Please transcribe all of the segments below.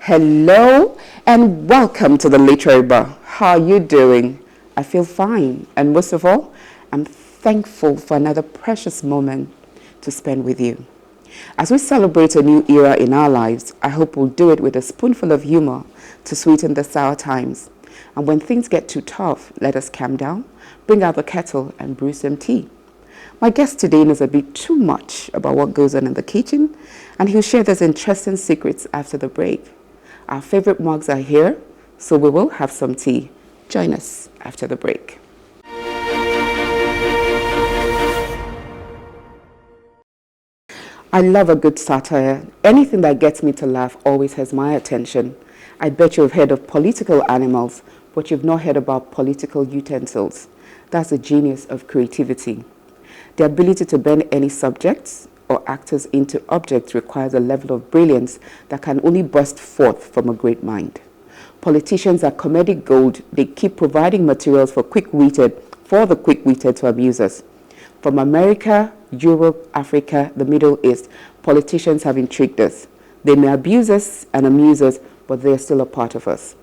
Hello and welcome to the Literary Bar. How are you doing? I feel fine, and most of all, I'm thankful for another precious moment to spend with you. As we celebrate a new era in our lives, I hope we'll do it with a spoonful of humor to sweeten the sour times. And when things get too tough, let us calm down, bring out the kettle and brew some tea. My guest today knows a bit too much about what goes on in the kitchen, and he'll share those interesting secrets after the break. Our favorite mugs are here, so we will have some tea. Join us after the break. I love a good satire. Anything that gets me to laugh always has my attention. I bet you've heard of political animals, but you've not heard about political utensils. That's the genius of creativity. The ability to bend any subjects or actors into objects requires a level of brilliance that can only burst forth from a great mind. Politicians are comedic gold. They keep providing materials for the quick-witted to amuse us. From America, Europe, Africa, the Middle East, politicians have intrigued us. They may abuse us and amuse us, but they are still a part of us.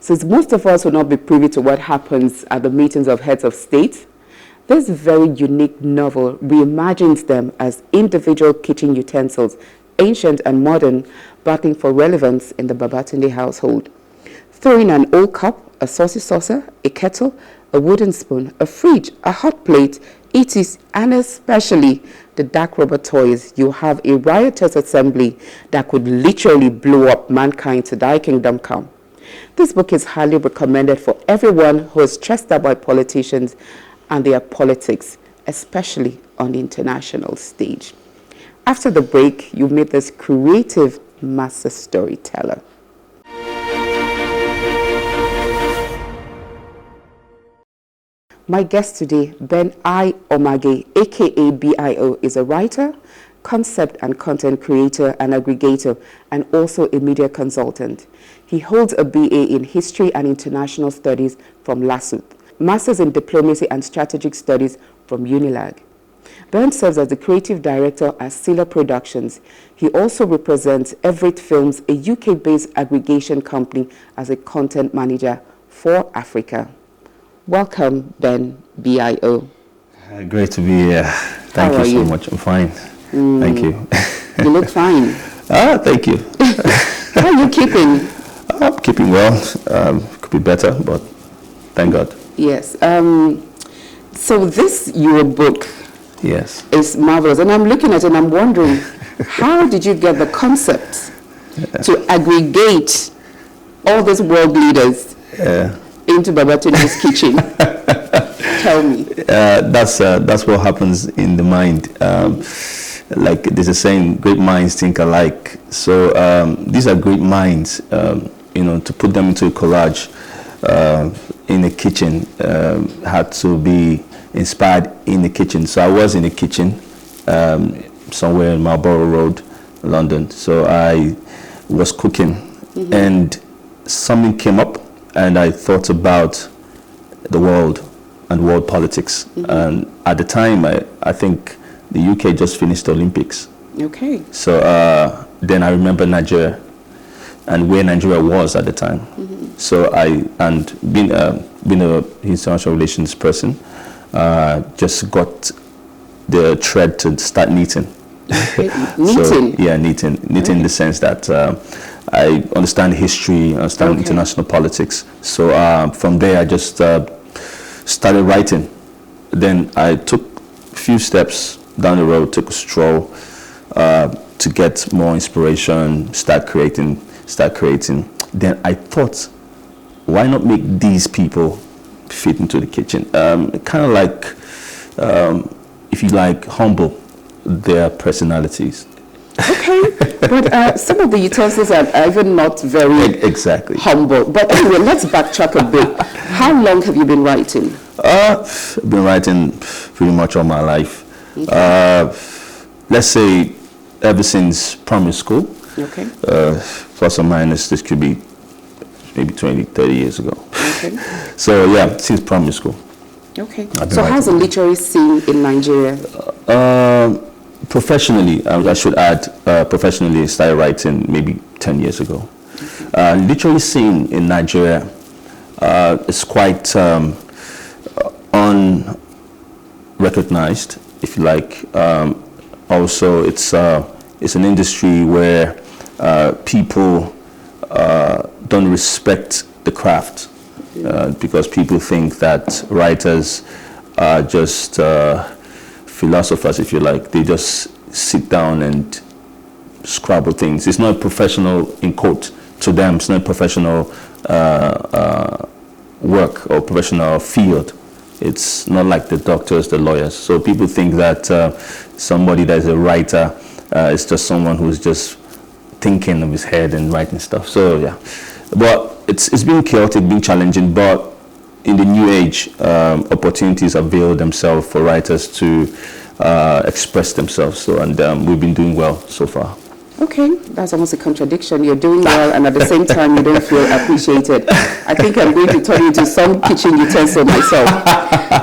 Since most of us will not be privy to what happens at the meetings of heads of state, this very unique novel reimagines them as individual kitchen utensils, ancient and modern, battling for relevance in the Babatunde household. Throw in an old cup, a saucy saucer, a kettle, a wooden spoon, a fridge, a hot plate, etc., and especially the dark rubber toys, you have a riotous assembly that could literally blow up mankind to thy kingdom come. This book is highly recommended for everyone who is stressed out by politicians and their politics, especially on the international stage. After the break, you meet this creative master storyteller. My guest today, Ben I. Omage, aka BIO, is a writer, concept and content creator and aggregator, and also a media consultant. He holds a BA in History and International Studies from LASUTH, Masters in Diplomacy and Strategic Studies from UNILAG. Ben serves as the creative director at Sila Productions. He also represents Everett Films, a UK-based aggregation company, as a content manager for Africa. Welcome, Ben, BIO. Great to be here. Thank you so much. I'm fine. Thank you. You look fine. Thank you. How are you keeping? I'm keeping well. Could be better, but thank God. Yes. So this your book is marvelous. And I'm looking at it and I'm wondering, how did you get the concept to aggregate all these world leaders into Babatunde's kitchen? Tell me. That's what happens in the mind. Like there's a saying, great minds think alike. So these are great minds. To put them into a collage in the kitchen had to be inspired in the kitchen. So I was in the kitchen somewhere in Marlborough Road, London. So I was cooking and something came up and I thought about the world and world politics. And at the time, I think the UK just finished the Olympics. Okay. So then I remember Nigeria and where Nigeria was at the time. So being a international relations person, just got the thread to start knitting. Okay. Knitting? So, knitting in the sense that I understand history, understand international politics. So from there, I just started writing. Then I took a few steps down the road, took a stroll to get more inspiration, start creating. Then I thought, why not make these people fit into the kitchen? Kind of like, if you like, humble their personalities. Okay, but some of the utensils are even not very humble. But anyway, let's backtrack a bit. How long have you been writing? I've been writing pretty much all my life. Okay. Let's say ever since primary school. Okay. Plus or minus, this could be maybe 20, 30 years ago. Okay. So yeah, since primary school. Okay. So how's the literary scene in Nigeria? Professionally, I should add, professionally, I started writing maybe 10 years ago. literary scene in Nigeria is quite unrecognized, if you like. Also, it's an industry where people don't respect the craft because people think that writers are just philosophers, if you like. They just sit down and scrabble things. It's not professional, in quote, to them. It's not professional work or professional field. It's not like the doctors, the lawyers. So people think that somebody that is a writer is just someone who's just thinking of his head and writing stuff. So yeah, but it's been chaotic, been challenging, but in the new age, opportunities avail themselves for writers to express themselves. So, and we've been doing well so far. Okay, that's almost a contradiction. You're doing well, and at the same time, you don't feel appreciated. I think I'm going to turn you into some kitchen utensil myself.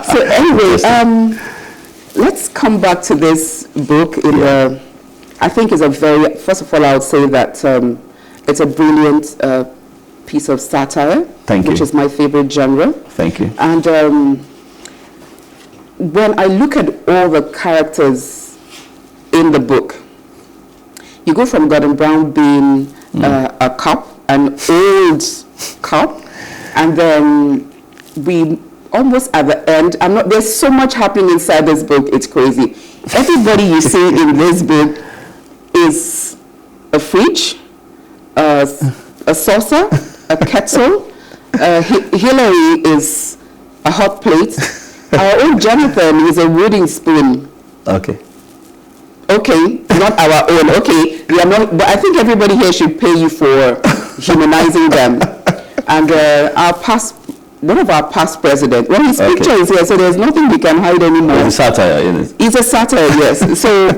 So anyway, let's come back to this book. I think it's a very, first of all, I would say that it's a brilliant piece of satire. Thank you. Which is my favorite genre. Thank you. And when I look at all the characters in the book, you go from Gordon Brown being a cop, an old cop, and then we almost at the end, there's so much happening inside this book, it's crazy. Everybody you see in this book is a fridge, a saucer, a kettle. Hillary is a hot plate. Our own Jonathan is a wooden spoon. Okay, not our own. Okay, we are not. But I think everybody here should pay you for humanizing them. And one of our past presidents, well, his picture is here, so there's nothing we can hide anymore. It's a satire, isn't it? It's a satire, yes. So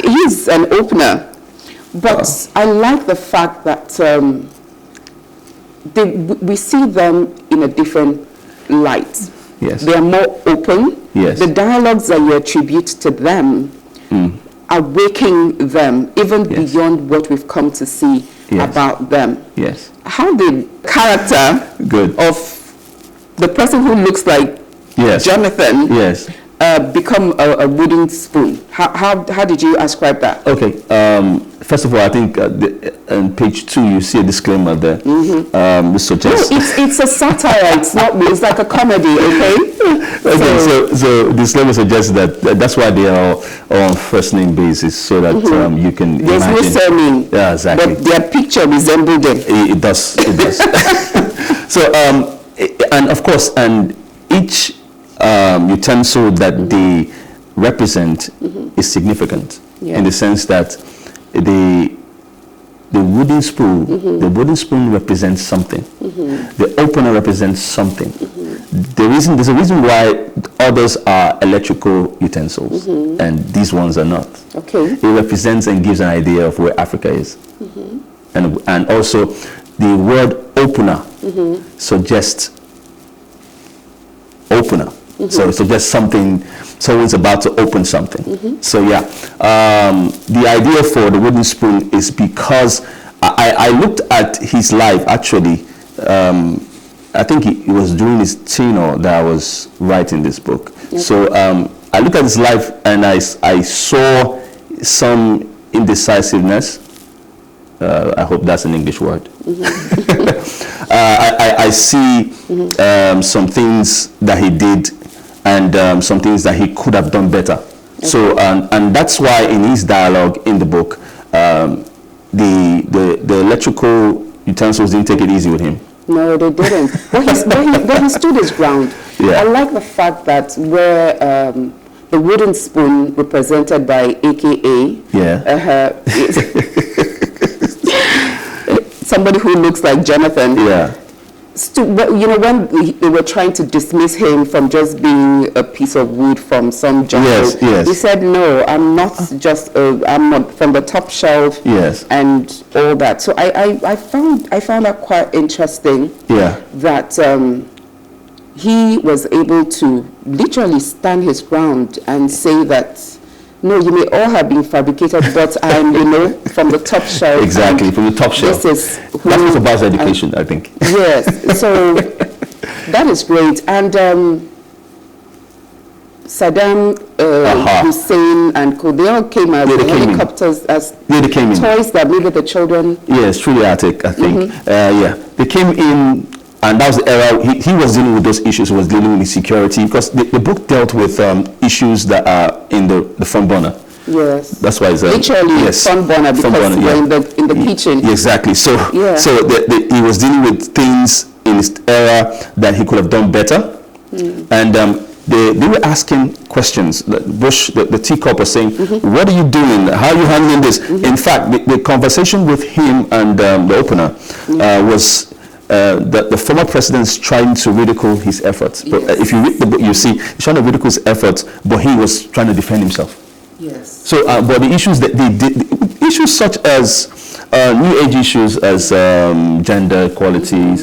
he's an opener. But I like the fact that we see them in a different light. Yes. They are more open. Yes. The dialogues that you attribute to them are waking them even beyond what we've come to see about them. Yes. How the character of the person who looks like Jonathan become a wooden spoon? How did you ascribe that? Okay. First of all, I think on page 2 you see a disclaimer there. This suggests it's a satire. It's not. It's like a comedy. Okay. So disclaimer suggests that that's why they are on first name basis, so that you can There's imagine. no surname. Yeah, exactly. But their picture resembles them. It does. It does. So and of course, and each utensil that they represent is significant in the sense that the wooden spoon represents something. The opener represents something. There's a reason why others are electrical utensils and these ones are not. Okay. It represents and gives an idea of where Africa is. And also the word opener suggests opener. So it suggests something, someone's about to open something. So yeah, the idea for the wooden spoon is because I looked at his life actually. I think it was during his tenure that I was writing this book. So I looked at his life and I saw some indecisiveness. I hope that's an English word. I see some things that he did and some things that he could have done better. So and that's why in his dialogue in the book, the electrical utensils didn't take it easy with him. No, they didn't. But he stood his ground. I like the fact that where the wooden spoon represented by AKA somebody who looks like Jonathan. When they were trying to dismiss him from just being a piece of wood from some jungle, he said, "No, I'm not just. I'm not from the top shelf." And all that. So I found that quite interesting. That he was able to literally stand his ground and say that, No, you may all have been fabricated, but I'm, from the top shelf. Exactly, from the top shelf. This is that's what about education, I think. Yes, so that is great. And Saddam Hussein and they all came as helicopters, as they came toys that maybe the children. Yes, through the attic, I think. They came in, and that was the era he was dealing with those issues. He was dealing with security, because the book dealt with issues that are in the front burner. Yes, that's why it's literally front burner, because we're in the kitchen. Exactly. So he was dealing with things in his era that he could have done better, and they were asking questions. Bush, the teacup, was saying, "What are you doing? How are you handling this?" In fact, the conversation with him and the opener was the former president's trying to ridicule his efforts. But if you read the book, you see he's trying to ridicule his efforts, but he was trying to defend himself. Yes. So, but the issues that they did, issues such as new age issues as gender equality,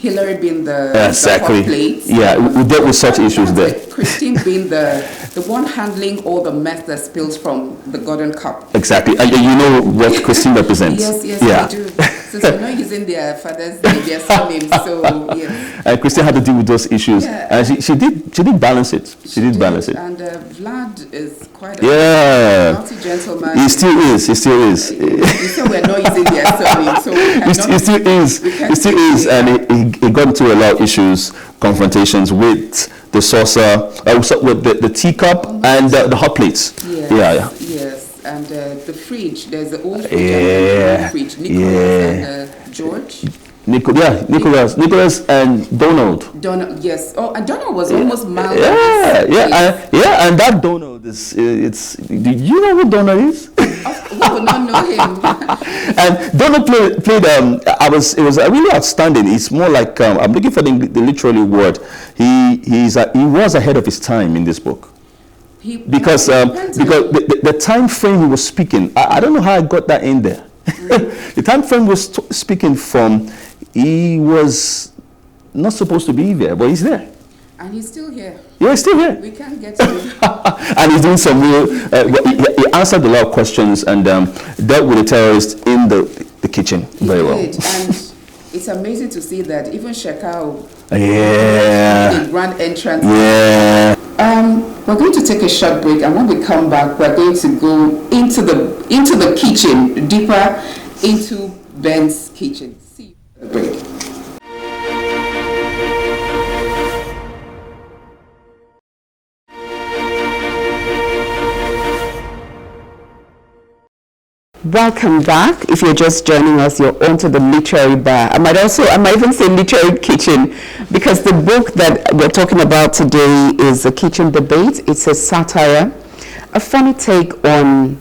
Hillary being the exactly. hot plate. Yeah, we dealt with such issues there. Christine being the one handling all the mess that spills from the golden cup. Exactly. And you know what Christine represents. Yes, I do. Since we're not using their father's name, their surname, so yes. And Christine had to deal with those issues, and she did balance it. She did balance it. And Vlad is quite a naughty gentleman. He still is. You said we're not using their surname, so he still is. He still is, and he got into a lot of issues, confrontations with the saucer, with the teacup and the hot plates. Yes. Yes. And the fridge, there's the old fridge and the new fridge. Nicholas and George. Nicholas and Donald. Yes. Oh, and Donald was almost mild. And that Donald is. Do you know who Donald is? We would not know him. And Donald played. It was really outstanding. It's more like I'm looking for the literally word. He was ahead of his time in this book. Because the time frame he was speaking, I don't know how I got that in there. The time frame was speaking from, he was not supposed to be there, but he's there. And he's still here. Yeah, he's still here. We can't get to him. And he's doing some real, he answered a lot of questions and dealt with the terrorists in the kitchen very well. And it's amazing to see that even Shekau, the grand entrance. Yeah. We're going to take a short break, and when we come back, we're going to go into the kitchen, deeper into Ben's kitchen. See you at the break. Welcome back. If you're just joining us, you're onto the literary bar. I might even say literary kitchen, because the book that we're talking about today is A Kitchen Debate. It's a satire, a funny take on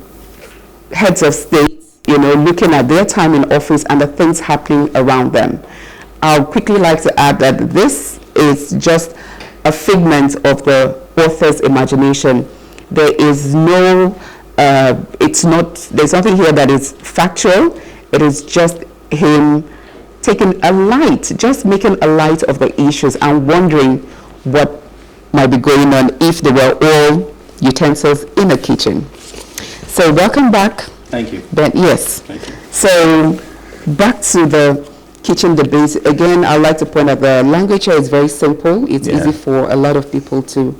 heads of state, looking at their time in office and the things happening around them. I'll quickly like to add that this is just a figment of the author's imagination. There is there's nothing here that is factual. It is just him making a light of the issues and wondering what might be going on if they were all utensils in a kitchen. So welcome back. Thank you. Ben, yes. Thank you. So back to the kitchen debate. Again, I'd like to point out the language here is very simple. It's easy for a lot of people to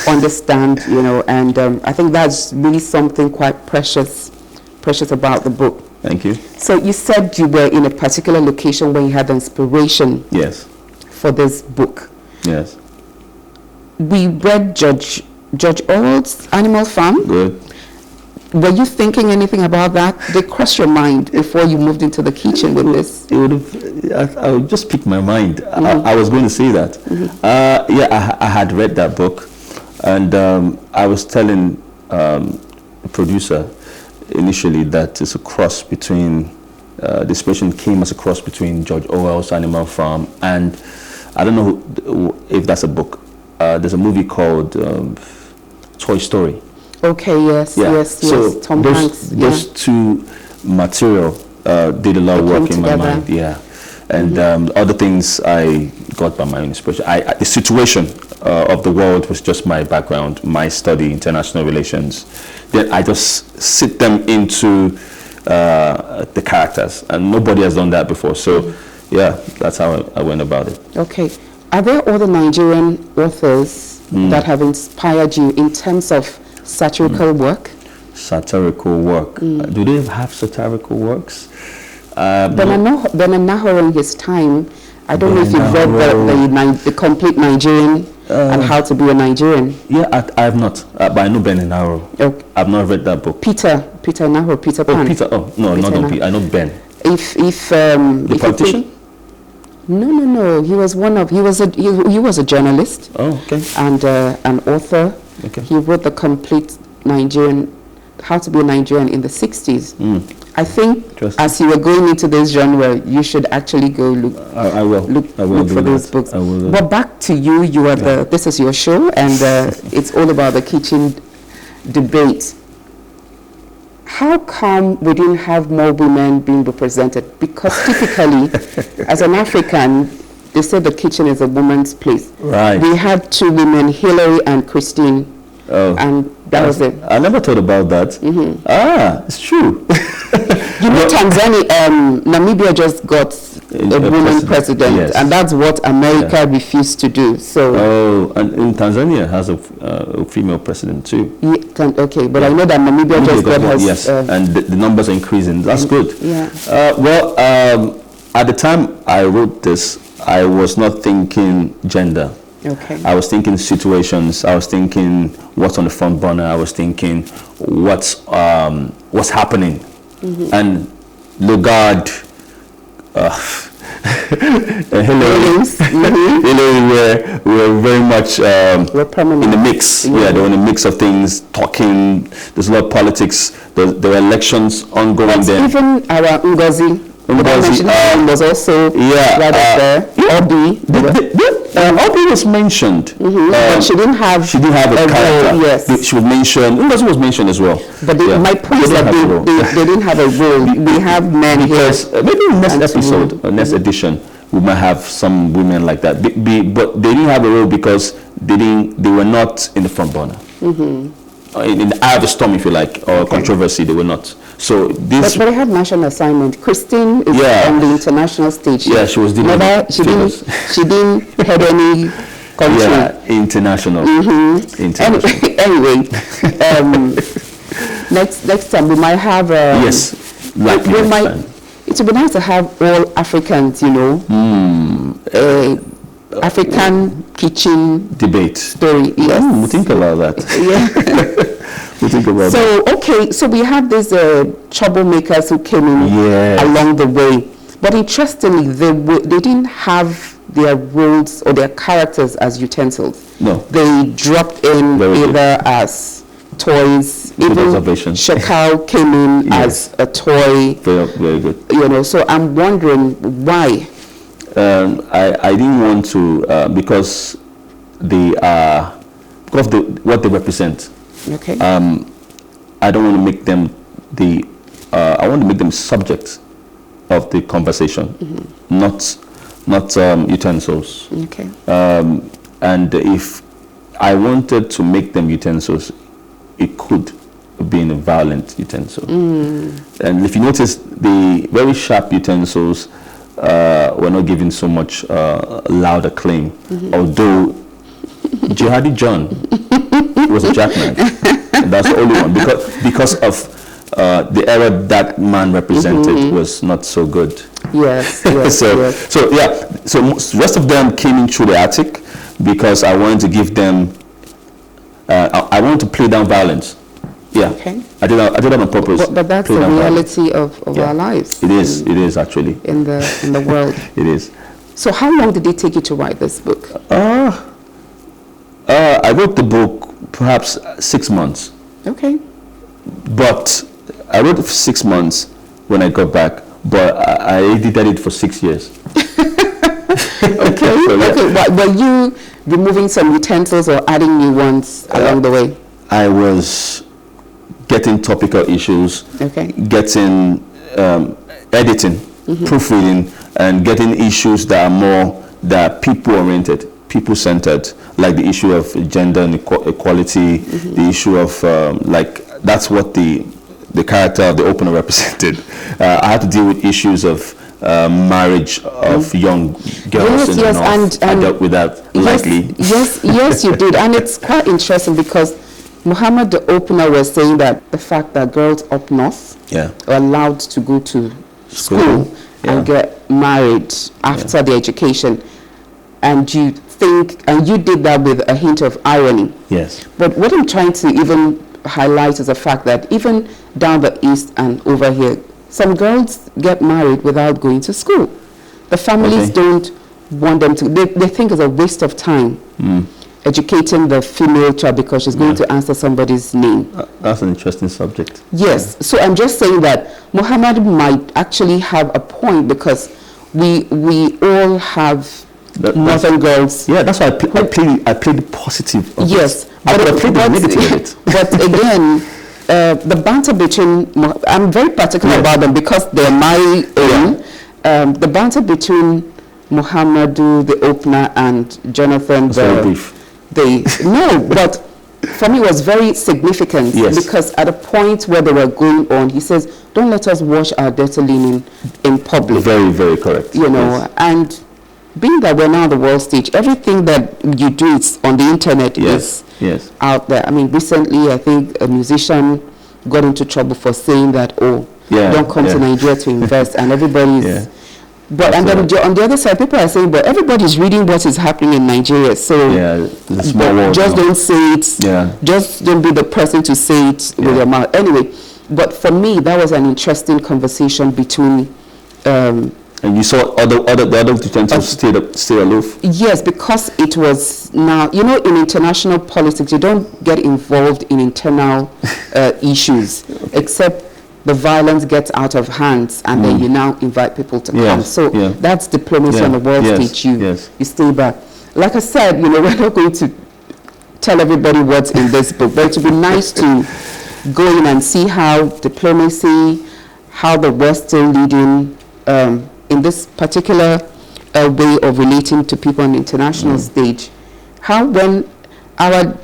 understand, and I think that's really something quite precious about the book. Thank you. So you said you were in a particular location when you had the inspiration for this book. Yes. We read George Orwell's Animal Farm. Good. Were you thinking anything about that? Did it cross your mind before you moved into the kitchen with this? I would just pick my mind. I was going to say that. I had read that book, and I was telling the producer initially that it's a cross between, this person came as a cross between George Orwell's Animal Farm and, I don't know if that's a book. There's a movie called Toy Story. Okay, yes. So Tom Hanks. Those two material did a lot of work in my mind. Yeah. And other things I got by my own inspiration. The situation of the world was just my background, my study, international relations. Then I just sit them into the characters, and nobody has done that before. So, yeah, that's how I went about it. Okay. Are there other Nigerian authors that have inspired you in terms of satirical work? Satirical work. Do they have satirical works? Benanaho in his time, I don't know if you've read the complete Nigerian and How to Be a Nigerian. Yeah, I have not, but I know Ben Nahoro. Okay. I've not read that book. Peter Nahoro, Peter Pan. No, not Peter. I know Ben. The politician? No. He was he was a journalist. Oh, okay. And an author. Okay. He wrote the complete Nigerian, How to Be a Nigerian in the 60s. I think as you were going into this genre, you should actually go look. I will look for those books. I will. But back to you. You are this is your show, and it's all about the kitchen debate. How come we didn't have more women being represented? Because typically, as an African, they say the kitchen is a woman's place. Right. We had two women, Hillary and Christine, and that was it. I never thought about that. It's true. You know, Namibia just got a woman president, yes. and that's what America refused to do. So. And in Tanzania has a female president too. Okay, but I know that Namibia just got her. Yes, and the numbers are increasing. That's good. Yeah. At the time I wrote this, I was not thinking gender. Okay. I was thinking situations. I was thinking what's on the front burner. I was thinking what's happening. And Lugard, Hillary were very much in the mix. Yeah, they were in the mix of things, talking. There's a lot of politics. There were elections ongoing there. Even our Ngozi was also right up there. Obi was mentioned, but she didn't have a character. Role, yes, she was mentioned. Ngozi was mentioned as well. But my point is that they didn't have a role. We have men because maybe next episode or next edition we might have some women like that. But they didn't have a role because they were not in the front burner. In the eye of the storm, if you like, or controversy, they were not. So this. But they had national assignment. Christine is on the international stage. Yeah, she was dealing with she didn't head any country. Yeah, international. International. Anyway, next time we might have. Yes, like we might. It would be nice to have all Africans, African kitchen debate story. Yes, we think about that. Yeah. We think about that. So we have these troublemakers who came in along the way, but interestingly, they didn't have their roles or their characters as utensils. No, they dropped in either as toys. Even Shakal came in as a toy. Very good. So I'm wondering why. I didn't want to because what they represent. Okay. I don't want to make them I want to make them subjects of the conversation, not utensils. Okay. And if I wanted to make them utensils, it could be in a violent utensil. And if you notice, the very sharp utensils were not given so much loud acclaim, although Jihadi John was a jackknife. That's the only one, because of the era that man represented was not so good. Yes. So rest of them came in through the attic because I wanted to give them. I wanted to play down violence. Yeah. Okay. I did that on purpose. But that's the reality of our lives. It is. It is actually in the world. It is. So how long did it take you to write this book? I wrote the book perhaps 6 months. Okay. But I wrote it for 6 months when I got back, but I edited it for 6 years. Okay. Okay. Were you removing some utensils or adding new ones along the way? I was getting topical issues, getting editing, proofreading, and getting issues that are more people oriented. people-centered, like the issue of gender and equality, the issue of like that's what the character of the opener represented. I had to deal with issues of marriage of young girls in the North. And I dealt with that lightly. Yes, you did. And it's quite interesting because Muhammad, the opener, was saying that the fact that girls up north are allowed to go to school and get married after the education, and you think, and you did that with a hint of irony. Yes. But what I'm trying to even highlight is the fact that even down the east and over here, some girls get married without going to school. The families don't want them to. They think it's a waste of time educating the female child because she's going to answer somebody's name. That's an interesting subject. Yes. So I'm just saying that Muhammad might actually have a point because we all have northern girls. Yeah, that's why I played the positive. Yes, I played the negative of it. But again, the banter between, I'm very particular about them because they're my own. The banter between Muhammadu, the opener, and Jonathan, very brief. But for me it was very significant because at a point where they were going on, he says, don't let us wash our dirty linen in public. Very, very correct. You know, and being that we're now on the world stage, everything that you do is on the internet is out there. I mean, recently I think a musician got into trouble for saying that, don't come to Nigeria to invest, and everybody's but and then on the other side, people are saying, but everybody's reading what is happening in Nigeria, so just don't say it. Just don't be the person to say it with your mouth. Anyway, but for me, that was an interesting conversation between. And you saw the other two tend to stay aloof? Yes, because it was now, you know, in international politics, you don't get involved in internal issues, except the violence gets out of hands, and then you now invite people to come. So that's diplomacy on the world stage. You stay back. Like I said, you know, we're not going to tell everybody what's in this book, but it would be nice to go in and see how diplomacy, how the West is leading in this particular way of relating to people on the international stage. How when our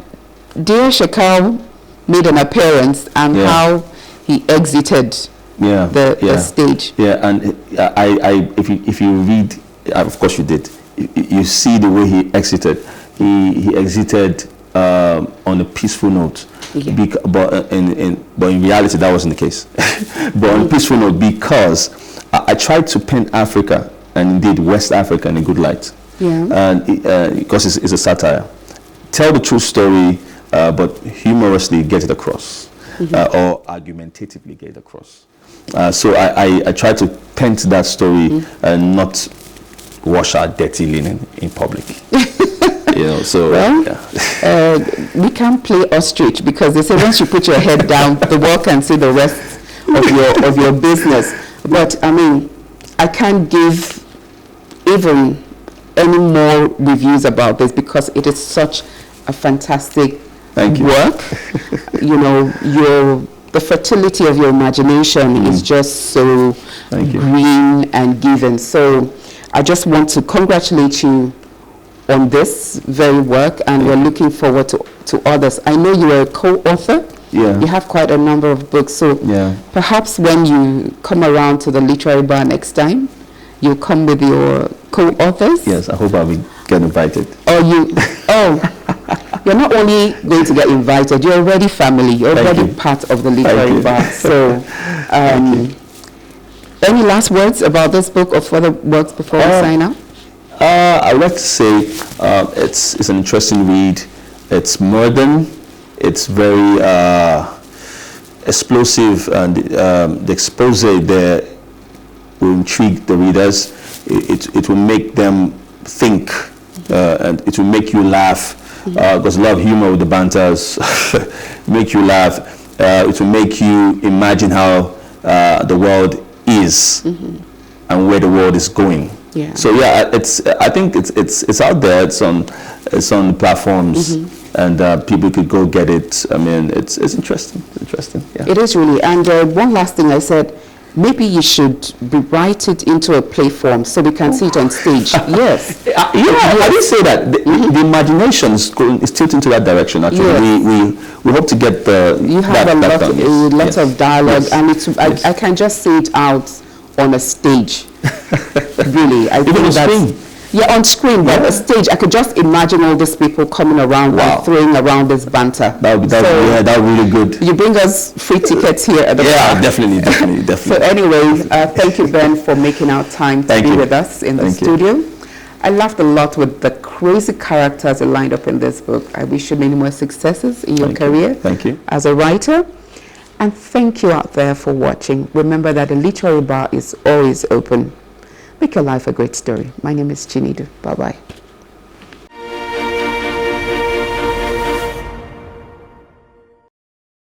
dear Shekau made an appearance and how he exited the stage. Yeah, and if you read, of course you did, you see the way he exited. He exited on a peaceful note. But in reality, that wasn't the case. But on a peaceful note, because I tried to paint Africa, and indeed West Africa, in a good light. And because it's a satire. Tell the true story, but humorously get it across. Or argumentatively get it across. So I try to paint that story and not wash our dirty linen in public. You know, so we can't play ostrich because they say once you put your head down, the world can see the rest of your business. But I mean, I can't give even any more reviews about this because it is such a fantastic work. You know, the fertility of your imagination is just so green and given. So I just want to congratulate you on this very work, and we're looking forward to others. I know you are a co-author. You have quite a number of books. So perhaps when you come around to the literary bar next time, you'll come with your co-authors. Yes, I hope I will get invited. You're not only going to get invited, you're already family. You're already part of the literary bar. So, any last words about this book or further works before we sign out? I would like to say it's an interesting read. It's modern. It's very explosive, and the expose there will intrigue the readers. It will make them think, and it will make you laugh. There's a lot of humor with the banters. Make you laugh. It will make you imagine how the world is and where the world is going. So I think it's out there. It's on platforms, and people could go get it. I mean, it's interesting. It's interesting. It is really. And one last thing I said, maybe you should rewrite it into a play form so we can see it on stage. Yes. I didn't say that. The imagination is tilted into that direction. Actually, we hope to get the. You have a lot of dialogue, and I can just see it out on a stage. Really, I think that's. Yeah, on screen, but on stage, I could just imagine all these people coming around and throwing around this banter. That would be really good. You bring us free tickets here at the bar. Definitely. So anyway, thank you, Ben, for making our time to be with us in the studio. I laughed a lot with the crazy characters you lined up in this book. I wish you many more successes in your career. Thank you. As a writer. And thank you out there for watching. Remember that the literary bar is always open. Make your life a great story. My name is Chinedu. Bye-bye.